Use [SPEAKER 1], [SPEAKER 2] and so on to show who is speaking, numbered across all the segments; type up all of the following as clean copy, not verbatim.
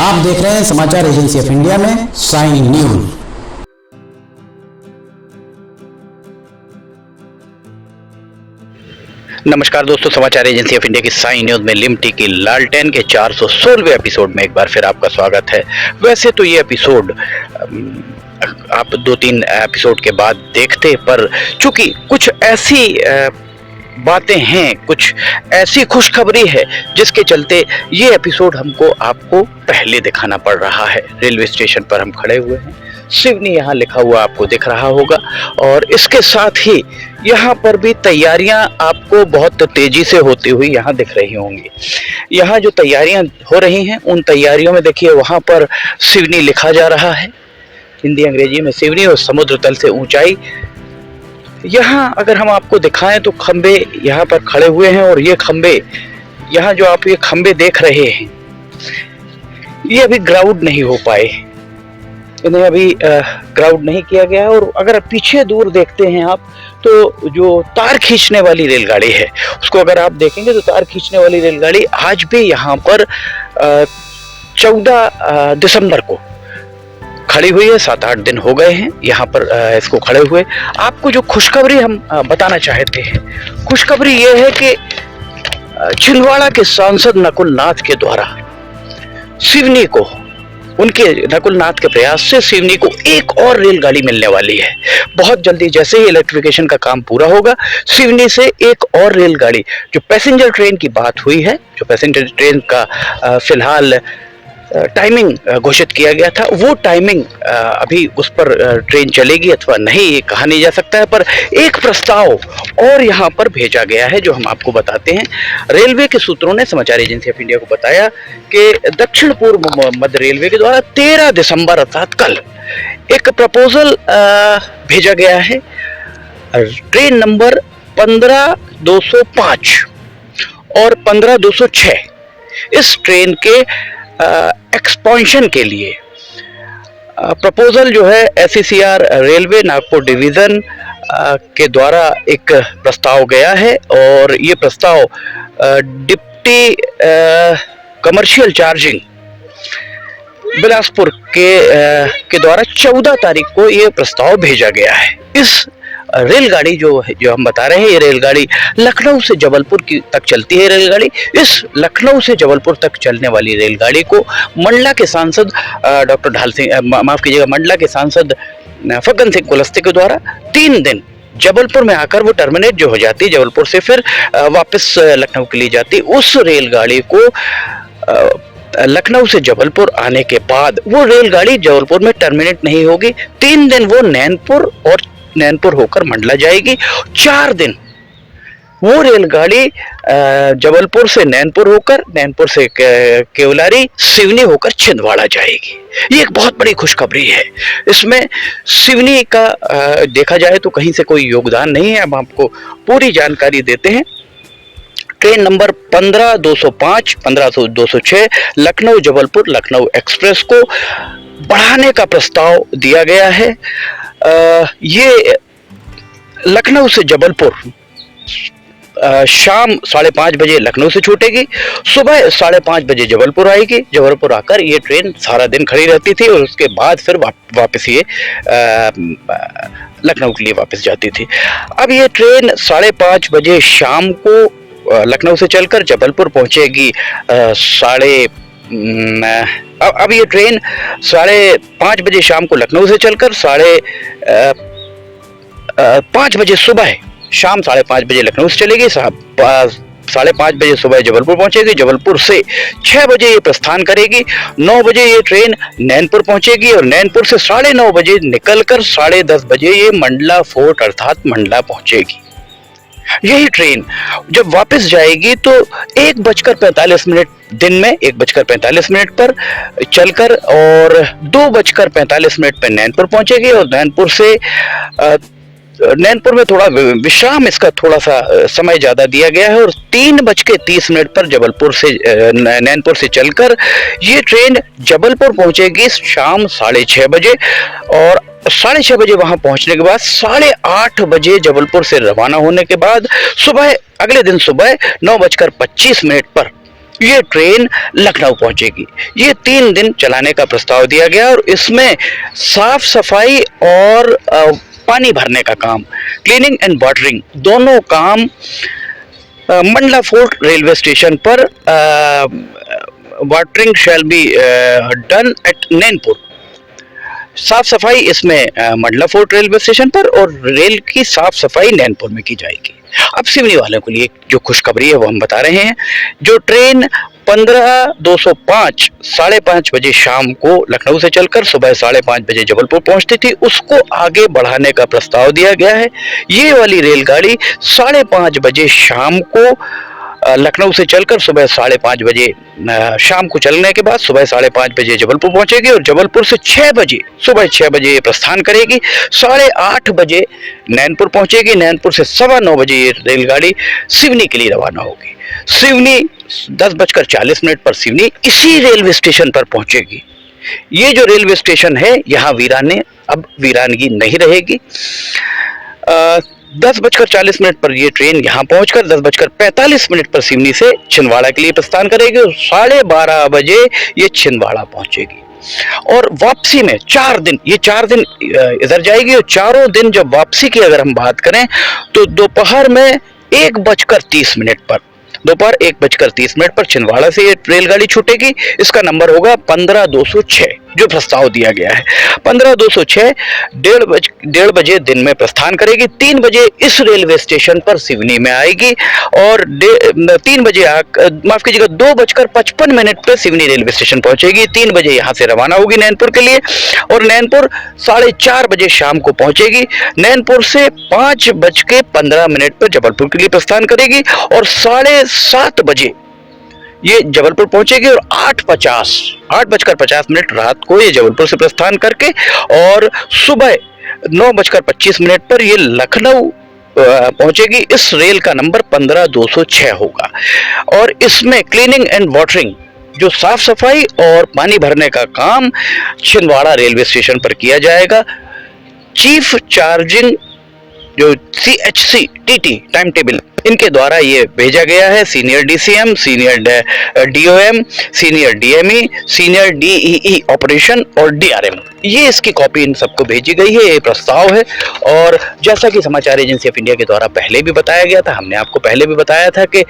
[SPEAKER 1] आप देख रहे हैं समाचार एजेंसी ऑफ इंडिया में साइन न्यूज।
[SPEAKER 2] नमस्कार दोस्तों, समाचार एजेंसी ऑफ इंडिया की साइन न्यूज में लिमटी की लालटेन के 416वें एपिसोड में एक बार फिर आपका स्वागत है। वैसे तो ये एपिसोड आप 2-3 एपिसोड के बाद देखते, पर चूंकि कुछ ऐसी बातें हैं, कुछ ऐसी खुशखबरी है जिसके चलते ये एपिसोड हमको आपको पहले दिखाना पड़ रहा है। रेलवे स्टेशन पर हम खड़े हुए हैं, सिवनी यहाँ लिखा हुआ आपको दिख रहा होगा, और इसके साथ ही यहाँ पर भी तैयारियां आपको बहुत तेजी से होती हुई यहाँ दिख रही होंगी। यहाँ जो तैयारियां हो रही हैं, उन तैयारियों में देखिए वहाँ पर सिवनी लिखा जा रहा है, हिंदी अंग्रेजी में सिवनी, और समुद्र तल से ऊंचाई। यहाँ अगर हम आपको दिखाएं तो खंबे यहाँ पर खड़े हुए हैं, और ये खंबे, यहाँ जो आप ये खंबे देख रहे हैं, ये अभी ग्राउंड नहीं हो पाए, इन्हें अभी ग्राउंड नहीं किया गया। और अगर पीछे दूर देखते हैं आप, तो जो तार खींचने वाली रेलगाड़ी है उसको अगर आप देखेंगे तो तार खींचने वाली रेलगाड़ी आज भी यहाँ पर 14 दिसंबर को खड़ी हुई है। 7-8 दिन हो गए हैं यहाँ पर इसको खड़े हुए। आपको जो खुशखबरी हम बताना चाहते हैं, खुशखबरी ये है कि छिंदवाड़ा के सांसद नकुल नाथ के द्वारा सिवनी को, उनके नकुल नाथ के प्रयास से सिवनी को एक और रेलगाड़ी मिलने वाली है। बहुत जल्दी, जैसे ही इलेक्ट्रिफिकेशन का काम पूरा होगा, सिवनी से एक और रेलगाड़ी, जो पैसेंजर ट्रेन की बात हुई है, जो पैसेंजर ट्रेन का फिलहाल टाइमिंग घोषित किया गया था, वो टाइमिंग अभी उस पर ट्रेन चलेगी अथवा नहीं, ये कहा नहीं जा सकता है। पर एक प्रस्ताव और यहाँ पर भेजा गया है जो हम आपको बताते हैं। रेलवे के सूत्रों ने समाचार एजेंसी ऑफ इंडिया को बताया कि दक्षिण पूर्व मध्य रेलवे के द्वारा 13 दिसंबर अर्थात कल एक प्रपोजल भेजा गया है। ट्रेन नंबर 15205 और 15206 इस ट्रेन के एक्सपेंशन के लिए प्रपोजल जो है SECR रेलवे नागपुर डिवीजन के द्वारा एक प्रस्ताव गया है, और ये प्रस्ताव डिप्टी कमर्शियल चार्जिंग बिलासपुर के द्वारा 14 तारीख को ये प्रस्ताव भेजा गया है। इस रेलगाड़ी जो हम बता रहे हैं, ये रेलगाड़ी लखनऊ से जबलपुर तक चलती है। रेलगाड़ी, इस लखनऊ से जबलपुर तक चलने वाली रेलगाड़ी को मंडला के सांसद डॉक्टर ढाल सिंह, माफ कीजिएगा, मंडला के सांसद फग्गन सिंह कुलस्ते के द्वारा 3 दिन जबलपुर में आकर वो टर्मिनेट जो हो जाती, जबलपुर से फिर वापस लखनऊ के लिए जाती, उस रेलगाड़ी को लखनऊ से जबलपुर आने के बाद वो रेलगाड़ी जबलपुर में टर्मिनेट नहीं होगी। 3 दिन वो नैनपुर होकर मंडला जाएगी। 4 दिन वो रेलगाड़ी जबलपुर से नैनपुर होकर, नैनपुर से केवलारी, सिवनी होकर छिंदवाड़ा जाएगी। ये एक बहुत बड़ी खुशखबरी है। इसमें सिवनी का देखा जाए तो कहीं से कोई योगदान नहीं है। हम आपको पूरी जानकारी देते हैं। Train number 15205, 15206 Lucknow Jabalpur Lucknow express को बढ़ाने का प्रस्ताव दिया गया है। ये लखनऊ से जबलपुर शाम 5:30 बजे लखनऊ से छूटेगी, सुबह 5:30 बजे जबलपुर आएगी। जबलपुर आकर ये ट्रेन सारा दिन खड़ी रहती थी, और उसके बाद फिर वापस ये लखनऊ के लिए वापस जाती थी। अब ये ट्रेन 5:30 बजे शाम को लखनऊ से चलकर जबलपुर पहुंचेगी। अब ये ट्रेन 5:30 बजे शाम को लखनऊ से चलकर 5:30 बजे सुबह, शाम 5:30 बजे लखनऊ से चलेगी, 5:30 बजे सुबह जबलपुर पहुंचेगी। जबलपुर से 6 बजे ये प्रस्थान करेगी। 9 बजे ये ट्रेन नैनपुर पहुंचेगी, और नैनपुर से 9:30 बजे निकलकर 10:30 बजे ये मंडला फोर्ट अर्थात मंडला पहुंचेगी। यही ट्रेन जब वापस जाएगी तो 1:45 दिन में 1:45 पर चलकर और 2:45 पर नैनपुर पहुंचेगी, और नैनपुर में थोड़ा विश्राम, इसका थोड़ा सा समय ज्यादा दिया गया है, और 3:30 पर जबलपुर से नैनपुर से चलकर ये ट्रेन जबलपुर पहुंचेगी शाम 6:30 बजे, और 6:30 बजे वहां पहुंचने के बाद 8:30 बजे जबलपुर से रवाना होने के बाद अगले दिन सुबह 9:25 पर ये ट्रेन लखनऊ पहुंचेगी। ये 3 दिन चलाने का प्रस्ताव दिया गया और इसमें साफ सफाई और पानी भरने का काम, क्लीनिंग एंड वाटरिंग, दोनों काम मंडला फोर्ट रेलवे स्टेशन पर watering shall be done at Nainpur. साफ सफाई इसमें मंडला फोर्ट रेलवे स्टेशन पर और रेल की साफ सफाई नैनपुर में की जाएगी। अब सिवनी वालों के लिए जो खुशखबरी है वो हम बता रहे हैं। जो ट्रेन 15-205 5:30 बजे शाम को लखनऊ से चलकर सुबह 5:30 बजे जबलपुर पहुंचती थी, उसको आगे बढ़ाने का प्रस्ताव दिया गया है। ये वाली रेलगाड़ी 5:30 बजे शाम को लखनऊ से चलकर सुबह 5:30 बजे शाम को चलने के बाद सुबह 5:30 बजे जबलपुर पहुंचेगी और जबलपुर से 6 बजे सुबह 6 बजे प्रस्थान करेगी। 8:30 बजे नैनपुर पहुंचेगी। नैनपुर से 9:15 बजे ये रेलगाड़ी सिवनी के लिए रवाना होगी। सिवनी 10:40 पर सिवनी इसी रेलवे स्टेशन पर पहुंचेगी। ये जो रेलवे स्टेशन है यहाँ वीराने अब वीरानगी नहीं रहेगी। 10:40 पर ये ट्रेन यहाँ पहुंचकर 10:45 पर सिवनी से छिंदवाड़ा के लिए प्रस्थान करेगी और 12:30 बजे ये छिंदवाड़ा पहुंचेगी। और वापसी में 4 दिन, ये 4 दिन इधर जाएगी और चारों दिन जब वापसी की अगर हम बात करें तो दोपहर में 1:30 पर, दोपहर 1:30 पर छिंदवाड़ा से ये रेलगाड़ी छूटेगी। इसका नंबर होगा 15-206 जो प्रस्ताव दिया गया है। 15-206 डेढ़ बजे दिन में प्रस्थान करेगी। 3 बजे इस रेलवे स्टेशन पर सिवनी में आएगी और 3 बजे माफ कीजिएगा 2:55 पर सिवनी रेलवे स्टेशन पहुंचेगी। 3 बजे यहाँ से रवाना होगी नैनपुर के लिए और नैनपुर 4:30 बजे शाम को पहुंचेगी। नैनपुर से 5:15 पर जबलपुर के लिए प्रस्थान करेगी और 7:30 बजे ये जबलपुर पहुंचेगी और 8:50 रात को ये जबलपुर से प्रस्थान करके और सुबह 9:25 पर ये लखनऊ पहुंचेगी। इस रेल का नंबर 15-206 होगा और इसमें क्लीनिंग एंड वाटरिंग, जो साफ सफाई और पानी भरने का काम छिंदवाड़ा रेलवे स्टेशन पर किया जाएगा। चीफ चार्जिंग जो CHC TT टाइम टेबल इनके द्वारा ये भेजा गया है। Senior DCM, senior DOM, senior DME, senior DEE operation और DRM, ये इसकी कॉपी इन सबको भेजी गई है। ये प्रस्ताव है और जैसा कि समाचार एजेंसी ऑफ इंडिया के द्वारा पहले भी बताया गया था, हमने आपको पहले भी बताया था कि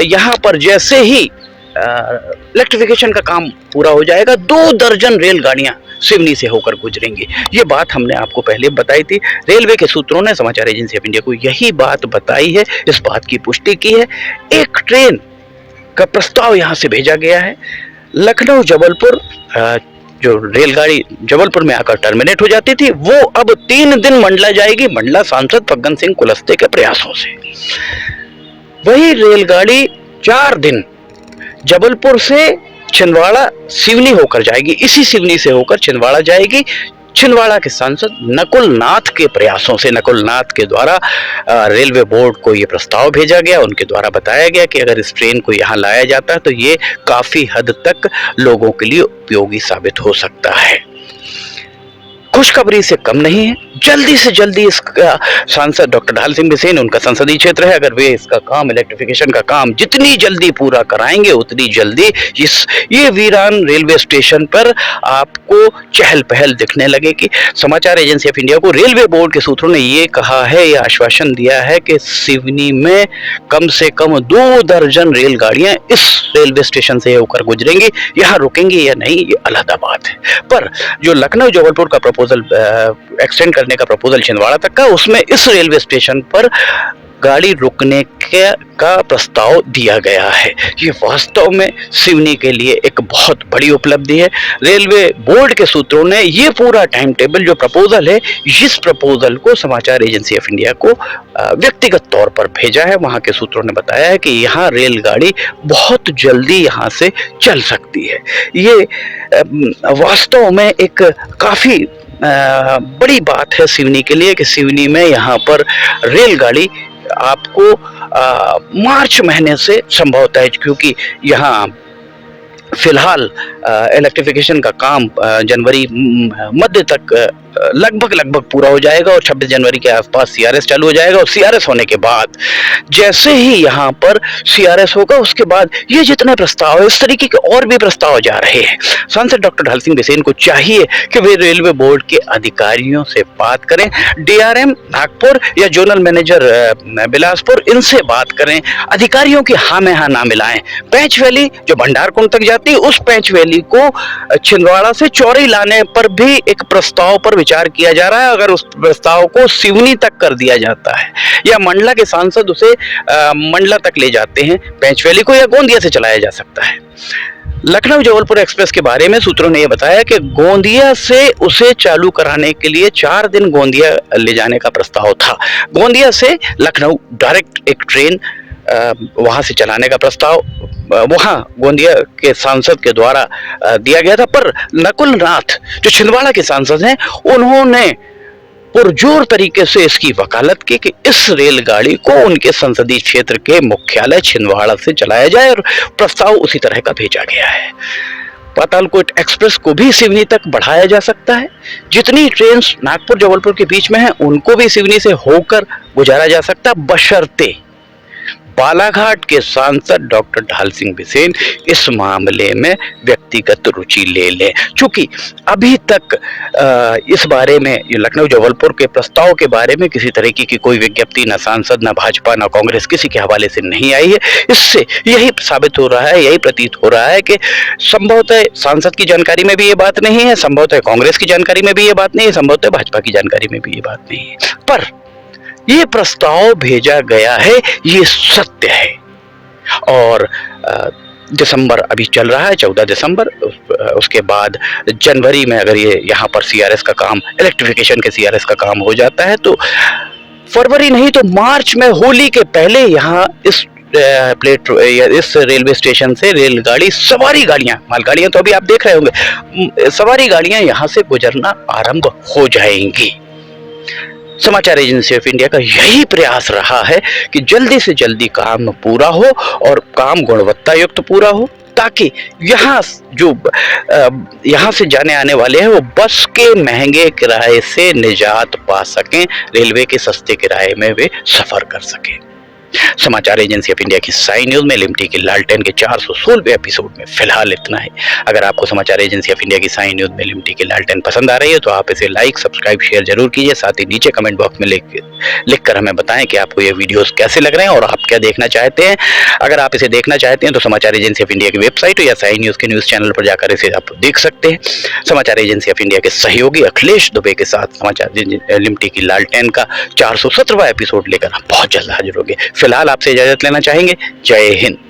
[SPEAKER 2] यहाँ पर जैसे ही इलेक्ट्रिफिकेशन का काम पूरा हो जाएगा 2 दर्जन रेलगाड़ियां सिवनी से होकर गुजरेंगी। ये बात हमने आपको पहले बताई थी। रेलवे के सूत्रों ने समाचार एजेंसी ऑफ इंडिया को यही बात बताई है, इस बात की पुष्टि की है। एक ट्रेन का प्रस्ताव यहाँ से भेजा गया है। लखनऊ जबलपुर जो रेलगाड़ी जबलपुर में आकर टर्मिनेट हो जाती थी वो अब 3 दिन मंडला जाएगी, मंडला सांसद फग्गन सिंह कुलस्ते के प्रयासों से। वही रेलगाड़ी 4 दिन जबलपुर से छिंदवाड़ा सिवनी होकर जाएगी। इसी सिवनी से होकर छिंदवाड़ा जाएगी। छिंदवाड़ा के सांसद नकुल नाथ के प्रयासों से, नकुल नाथ के द्वारा रेलवे बोर्ड को ये प्रस्ताव भेजा गया। उनके द्वारा बताया गया कि अगर इस ट्रेन को यहाँ लाया जाता है तो ये काफी हद तक लोगों के लिए उपयोगी साबित हो सकता है। खुशखबरी से कम नहीं है। जल्दी से जल्दी इसका सांसद डॉक्टर ढाल सिंह बिसेन, उनका संसदीय क्षेत्र है, अगर वे इसका काम, इलेक्ट्रिफिकेशन का काम जितनी जल्दी पूरा कराएंगे उतनी जल्दी ये वीरान रेलवे स्टेशन पर आपको चहल पहल दिखने लगेगी। समाचार एजेंसी ऑफ इंडिया को रेलवे बोर्ड के सूत्रों ने ये कहा है, ये आश्वासन दिया है कि सिवनी में कम से कम 2 दर्जन रेलगाड़ियां इस रेलवे स्टेशन से होकर गुजरेंगी। यहाँ रुकेंगी या नहीं ये अलग बात है, पर जो लखनऊ जबलपुर का प्रपोजल एक्सटेंड करने का प्रपोजल छिंदवाड़ा तक का, उसमें इस रेलवे स्टेशन पर गाड़ी रुकने का प्रस्ताव दिया गया है। ये वास्तव में सिवनी के लिए एक बहुत बड़ी उपलब्धि है। रेलवे बोर्ड के सूत्रों ने ये पूरा टाइम टेबल जो प्रपोजल है, इस प्रपोजल को समाचार एजेंसी ऑफ इंडिया को व्यक्तिगत तौर पर भेजा है। वहां के सूत्रों ने बताया है कि यहाँ रेलगाड़ी बहुत जल्दी यहाँ से चल सकती है। ये वास्तव में एक काफी बड़ी बात है सिवनी के लिए कि सिवनी में यहाँ पर रेलगाड़ी आपको मार्च महीने से संभवतः, क्योंकि यहाँ फिलहाल इलेक्ट्रिफिकेशन का काम जनवरी मध्य तक लगभग पूरा हो जाएगा और 26 जनवरी के आसपास सीआरएस चालू हो जाएगा। और सीआरएस होने के बाद जैसे ही यहाँ पर सीआरएस होगा उसके बाद ये जितने प्रस्ताव है, इस तरीके के और भी प्रस्ताव जा रहे हैं। सांसद डॉक्टर ढाल सिंह बिसेन को चाहिए कि वे रेलवे बोर्ड के अधिकारियों से बात करें, डीआरएम नागपुर या जोनल मैनेजर बिलासपुर, इनसे बात करें, अधिकारियों की हाँ में हाँ ना मिलाएं। पैंच वैली जो भंडारकुंड तक जाती है, उस पैंच वैली को छिंदवाड़ा से चौरी लाने पर भी एक प्रस्ताव पर विचार किया जा रहा है। अगर उस प्रस्ताव को सिवनी तक कर दिया जाता है या मंडला के सांसद उसे मंडला तक ले जाते हैं, पैंच वैली को या गोंदिया से चलाया जा सकता है। लखनऊ जबलपुर एक्सप्रेस के बारे में सूत्रों ने यह बताया कि गोंदिया से उसे चालू कराने के लिए 4 दिन गोंदिया ले जाने का प्रस्ताव था। गोंदिया से लखनऊ डायरेक्ट एक ट्रेन वहां से चलाने का प्रस्ताव वहां गोंदिया के सांसद के द्वारा दिया गया था, पर नकुल नाथ जो छिंदवाड़ा के सांसद हैं, उन्होंने पुरजोर तरीके से इसकी वकालत की कि इस रेलगाड़ी को उनके संसदीय क्षेत्र के मुख्यालय छिंदवाड़ा से चलाया जाए और प्रस्ताव उसी तरह का भेजा गया है। पातालकोट एक्सप्रेस को भी सिवनी तक बढ़ाया जा सकता है। जितनी ट्रेन नागपुर जबलपुर के बीच में है उनको भी सिवनी से होकर गुजारा जा सकता है, बशर्ते बालाघाट के सांसद डॉक्टर ढाल सिंह बिसेन इस मामले में व्यक्तिगत रुचि ले लें। चूंकि अभी तक इस बारे में लखनऊ जबलपुर के प्रस्ताव के बारे में किसी तरीके की कोई विज्ञप्ति न सांसद, न भाजपा, न कांग्रेस किसी के हवाले से नहीं आई है। इससे यही साबित हो रहा है, यही प्रतीत हो रहा है कि संभवतः सांसद की जानकारी में भी ये बात नहीं है, संभवतः कांग्रेस की जानकारी में भी ये बात नहीं है, संभवतः भाजपा की जानकारी में भी ये बात नहीं है, पर ये प्रस्ताव भेजा गया है, ये सत्य है। और दिसंबर अभी चल रहा है, 14 दिसंबर, उसके बाद जनवरी में अगर ये यहाँ पर सीआरएस का काम, इलेक्ट्रिफिकेशन के सीआरएस का काम हो जाता है तो फरवरी नहीं तो मार्च में होली के पहले यहाँ इस इस रेलवे स्टेशन से रेलगाड़ी, सवारी गाड़ियां, मालगाड़ियां तो अभी आप देख रहे होंगे, सवारी गाड़ियां यहाँ से गुजरना आरंभ हो जाएंगी। समाचार एजेंसी ऑफ इंडिया का यही प्रयास रहा है कि जल्दी से जल्दी काम पूरा हो और काम गुणवत्ता युक्त पूरा हो, ताकि यहाँ से जाने आने वाले हैं वो बस के महंगे किराए से निजात पा सकें, रेलवे के सस्ते किराए में वे सफर कर सकें। समाचार एजेंसी ऑफ इंडिया की साई न्यूज में लिमटी की लालटेन के 416वें एपिसोड में फिलहाल इतना ही। अगर आपको समाचार एजेंसी ऑफ इंडिया की साई न्यूज में लिमटी की लालटेन पसंद आ रही है तो आप इसे लाइक, सब्सक्राइब, शेयर जरूर कीजिए। साथ ही नीचे कमेंट बॉक्स में लिखकर हमें बताएं कि आपको ये वीडियोस कैसे लग रहे हैं और आप क्या देखना चाहते हैं। अगर आप इसे देखना चाहते हैं तो समाचार एजेंसी ऑफ इंडिया की वेबसाइट या साई न्यूज के न्यूज चैनल पर जाकर इसे आप देख सकते हैं। समाचार एजेंसी ऑफ इंडिया के सहयोगी अखिलेश दुबे के साथ समाचार लिमटी की लालटेन का 417वां एपिसोड लेकर हम बहुत जल्द हाजिर होंगे। फिलहाल आपसे इजाजत लेना चाहेंगे। जय हिंद।